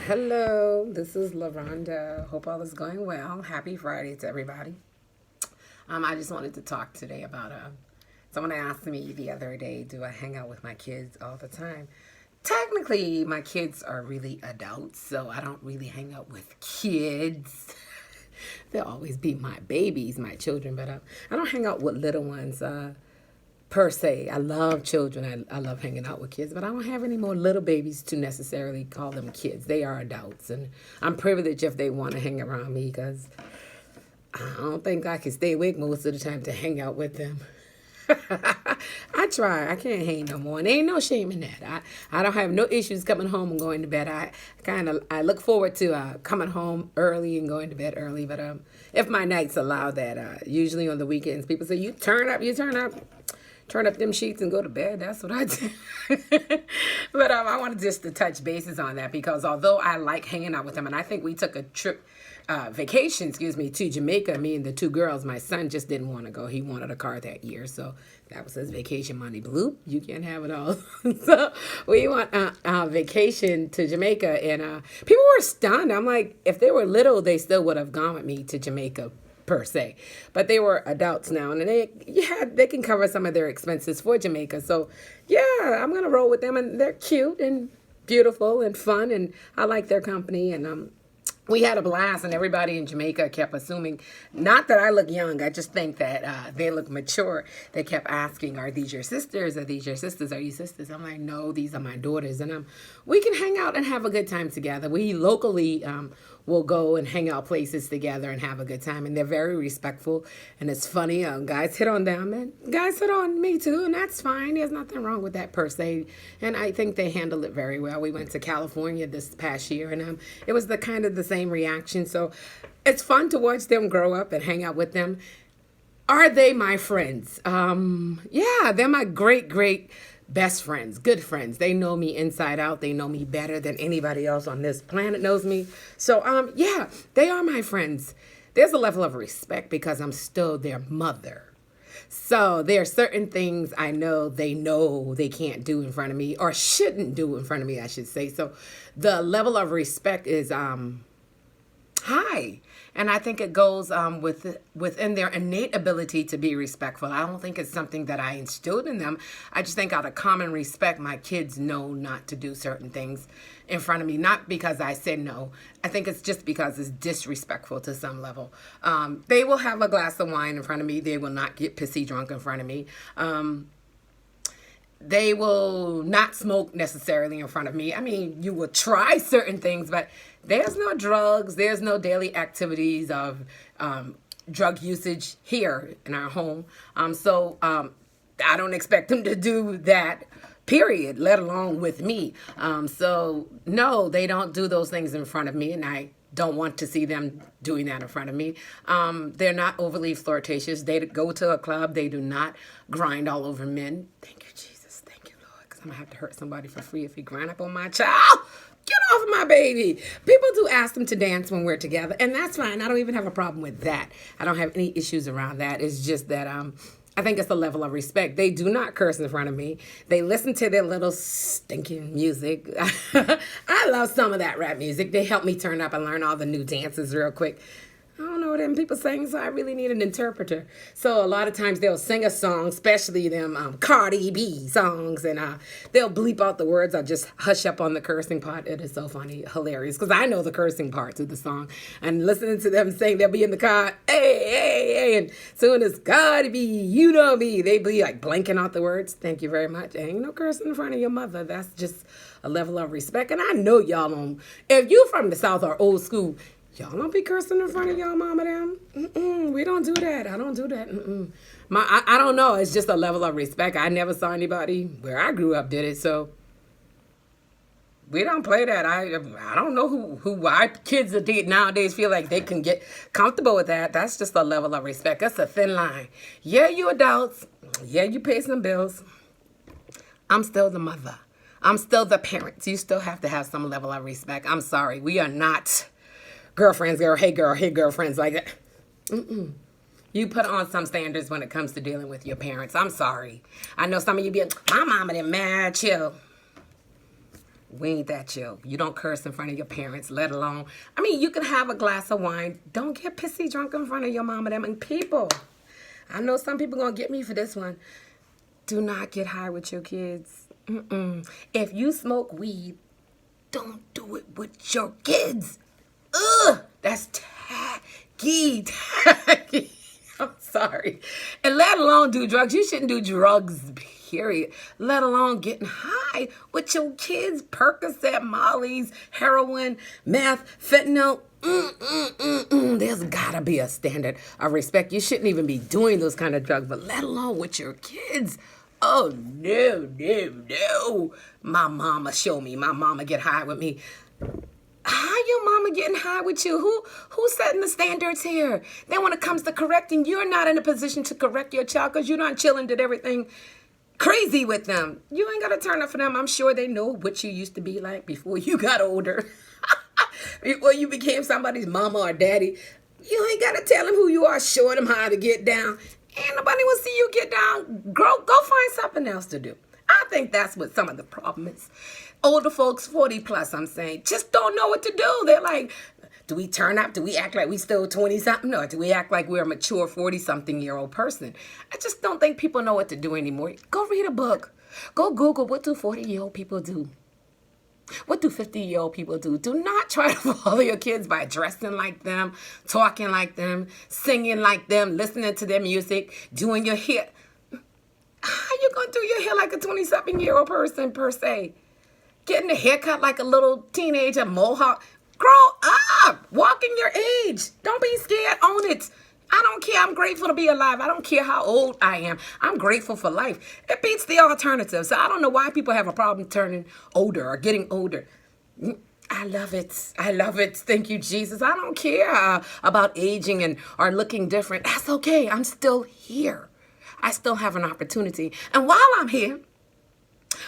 Hello, this is LaRonda. Hope all is going well. Happy Friday to everybody. I just wanted to talk today about someone asked me the other day, do I hang out with my kids all the time? Technically, my kids are really adults, so I don't really hang out with kids. They'll always be my babies, my children, but I don't hang out with little ones. Per se. I love children. I love hanging out with kids, but I don't have any more little babies to necessarily call them kids. They are adults, and I'm privileged if they want to hang around me because I don't think I can stay awake most of the time to hang out with them. I try. I can't hang no more, and ain't no shame in that. I don't have no issues coming home and going to bed. I look forward to coming home early and going to bed early. But if my nights allow that, usually on the weekends, people say you turn up them sheets and go to bed. That's what I do. But I wanted just to touch bases on that because although I like hanging out with them, and I think we took a trip, vacation, excuse me, to Jamaica, me and the two girls. My son just didn't want to go. He wanted a car that year. So that was his vacation money. Bloop, you can't have it all. So we went vacation to Jamaica, and people were stunned. I'm like, if they were little, they still would have gone with me to Jamaica per se, but they were adults now, and they can cover some of their expenses for Jamaica. So yeah, I'm gonna roll with them, and they're cute and beautiful and fun, and I like their company, and we had a blast, and everybody in Jamaica kept assuming, not that I look young, I just think that they look mature. They kept asking, are these your sisters? Are these your sisters? Are you sisters? I'm like, no, these are my daughters. And we can hang out and have a good time together. We locally will go and hang out places together and have a good time. And they're very respectful. And it's funny, guys hit on them, and guys hit on me too, and that's fine. There's nothing wrong with that per se. And I think they handled it very well. We went to California this past year, and it was the kind of the same reaction. So it's fun to watch them grow up and hang out with them. Are they my friends? Yeah, they're my great best friends, good friends. They know me inside out. They know me better than anybody else on this planet knows me. So yeah, they are my friends. There's a level of respect because I'm still their mother. So there are certain things I know they can't do in front of me, or shouldn't do in front of me, I should say. So the level of respect is high. And I think it goes within their innate ability to be respectful. I don't think it's something that I instilled in them. I just think out of common respect, my kids know not to do certain things in front of me. Not because I said no. I think it's just because it's disrespectful to some level. They will have a glass of wine in front of me. They will not get pissy drunk in front of me. They will not smoke necessarily in front of me. I mean, you will try certain things, but there's no drugs, there's no daily activities of drug usage here in our home. I don't expect them to do that, period, let alone with me. So no, they don't do those things in front of me, and I don't want to see them doing that in front of me. They're not overly flirtatious. They go to a club. They do not grind all over men. Thank you, Jesus. Thank you, Lord, because I'm going to have to hurt somebody for free if he grind up on my child. Get off of my baby. People do ask them to dance when we're together, and that's fine. I don't even have a problem with that. I don't have any issues around that. It's just that I think it's a level of respect. They do not curse in front of me. They listen to their little stinking music. I love some of that rap music. They help me turn up and learn all the new dances real quick. I don't know what them people sing, so I really need an interpreter. So a lot of times they'll sing a song, especially them Cardi B songs, and they'll bleep out the words. I'll just hush up on the cursing part. It is so funny, hilarious, because I know the cursing parts of the song. And listening to them sing, they'll be in the car, hey, and soon as Cardi B, you know me, they be like blanking out the words. Thank you very much. Ain't no cursing in front of your mother. That's just a level of respect. And I know y'all don't. If you from the South or old school, y'all don't be cursing in front of y'all mama them. We don't do that. I don't do that. I don't know. It's just a level of respect. I never saw anybody where I grew up did it, so we don't play that. I don't know who our kids nowadays feel like they can get comfortable with that. That's just a level of respect. That's a thin line. Yeah, you adults. Yeah, you pay some bills. I'm still the mother. I'm still the parent. You still have to have some level of respect. I'm sorry. We are not girlfriends, hey girlfriends, like that. You put on some standards when it comes to dealing with your parents. I'm sorry. I know some of you be like, my mama didn't mad, chill. We ain't that chill. You don't curse in front of your parents, let alone, I mean, you can have a glass of wine. Don't get pissy drunk in front of your mom and them. And people, I know some people going to get me for this one. Do not get high with your kids. If you smoke weed, don't do it with your kids. Ugh, that's tacky. I'm sorry. And let alone do drugs. You shouldn't do drugs, period. Let alone getting high with your kids. Percocet, Molly's, heroin, meth, fentanyl. There's gotta be a standard of respect. You shouldn't even be doing those kind of drugs, but let alone with your kids. Oh, no. My mama show me. My mama get high with me. How your mama getting high with you? Who's setting the standards here? Then when it comes to correcting, you're not in a position to correct your child because you're not chilling, did everything crazy with them. You ain't got to turn up for them. I'm sure they know what you used to be like before you got older. Before you became somebody's mama or daddy. You ain't got to tell them who you are. Show them how to get down. Ain't nobody will see you get down. Go find something else to do. I think that's what some of the problem is. Older folks, 40 plus, I'm saying, just don't know what to do. They're like, do we turn up? Do we act like we still 20-something? Or do we act like we're a mature 40-something-year-old person? I just don't think people know what to do anymore. Go read a book. Go Google, what do 40-year-old people do? What do 50-year-old people do? Do not try to follow your kids by dressing like them, talking like them, singing like them, listening to their music, doing your hair. How you going to do your hair like a 20-something-year-old person, per se? Getting a haircut like a little teenager, mohawk. Grow up. Walk in your age. Don't be scared. Own it. I don't care. I'm grateful to be alive. I don't care how old I am. I'm grateful for life. It beats the alternative. So I don't know why people have a problem turning older or getting older. I love it. I love it. Thank you, Jesus. I don't care about aging and or looking different. That's okay. I'm still here. I still have an opportunity. And while I'm here,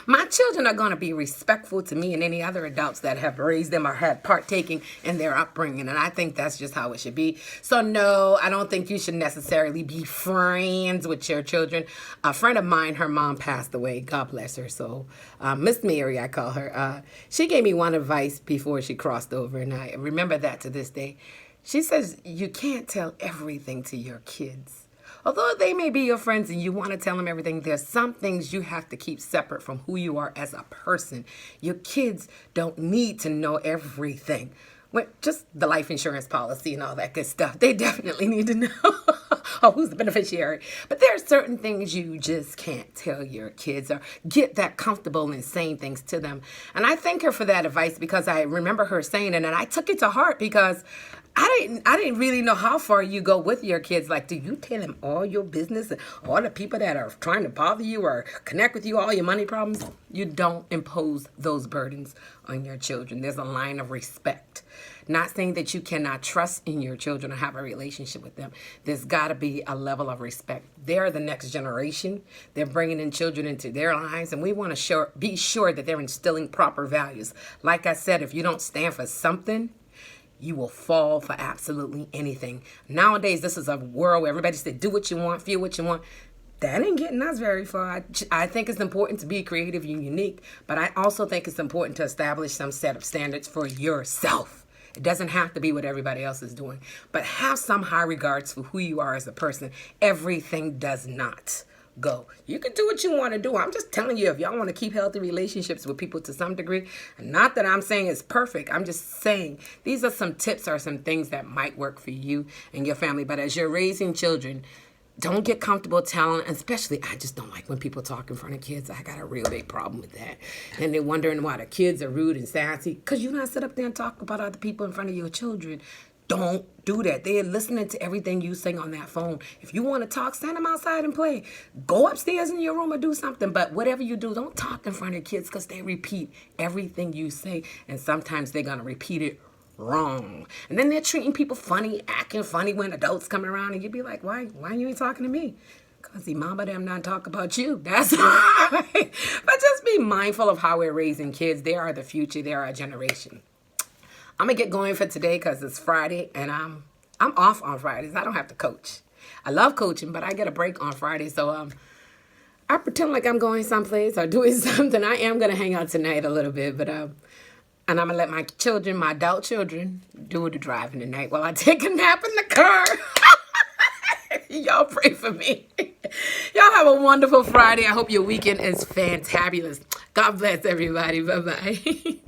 my children are going to be respectful to me and any other adults that have raised them or had partaking in their upbringing. And I think that's just how it should be. So no, I don't think you should necessarily be friends with your children. A friend of mine, her mom passed away. God bless her soul. Miss Mary, I call her. She gave me one advice before she crossed over. And I remember that to this day. She says, you can't tell everything to your kids. Although they may be your friends and you want to tell them everything, there's some things you have to keep separate from who you are as a person. Your kids don't need to know everything. Just the life insurance policy and all that good stuff. They definitely need to know or who's the beneficiary. But there are certain things you just can't tell your kids or get that comfortable in saying things to them. And I thank her for that advice because I remember her saying it and I took it to heart because I didn't really know how far you go with your kids. Like, do you tell them all your business and all the people that are trying to bother you or connect with you, all your money problems? You don't impose those burdens on your children. There's a line of respect. Not saying that you cannot trust in your children or have a relationship with them. There's got to be a level of respect. They're the next generation. They're bringing in children into their lives, and we want to be sure that they're instilling proper values. Like I said, if you don't stand for something, you will fall for absolutely anything. Nowadays, this is a world where everybody said, do what you want, feel what you want. That ain't getting us very far. I think it's important to be creative and unique, but I also think it's important to establish some set of standards for yourself. It doesn't have to be what everybody else is doing, but have some high regards for who you are as a person. Everything does not go. You can do what you want to do. I'm just telling you, if y'all want to keep healthy relationships with people to some degree, not that I'm saying it's perfect, I'm just saying these are some tips or some things that might work for you and your family. But as you're raising children, don't get comfortable telling, especially, I just don't like when people talk in front of kids. I got a real big problem with that. And they're wondering why the kids are rude and sassy. Because you not sit up there and talk about other people in front of your children. Don't do that. They're listening to everything you say on that phone. If you want to talk, send them outside and play. Go upstairs in your room or do something. But whatever you do, don't talk in front of kids because they repeat everything you say. And sometimes they're going to repeat it wrong. And then they're treating people funny, acting funny when adults come around. And you'd be like, why you ain't talking to me? Because the mama them not talk about you. That's right. But just be mindful of how we're raising kids. They are the future. They are our generation. I'm going to get going for today because it's Friday and I'm off on Fridays. I don't have to coach. I love coaching, but I get a break on Friday. So, all I pretend like I'm going someplace or doing something. I am gonna hang out tonight a little bit, but and I'm gonna let my children, my adult children, do the driving tonight while I take a nap in the car. Y'all pray for me. Y'all have a wonderful Friday. I hope your weekend is fantabulous. God bless everybody. Bye bye.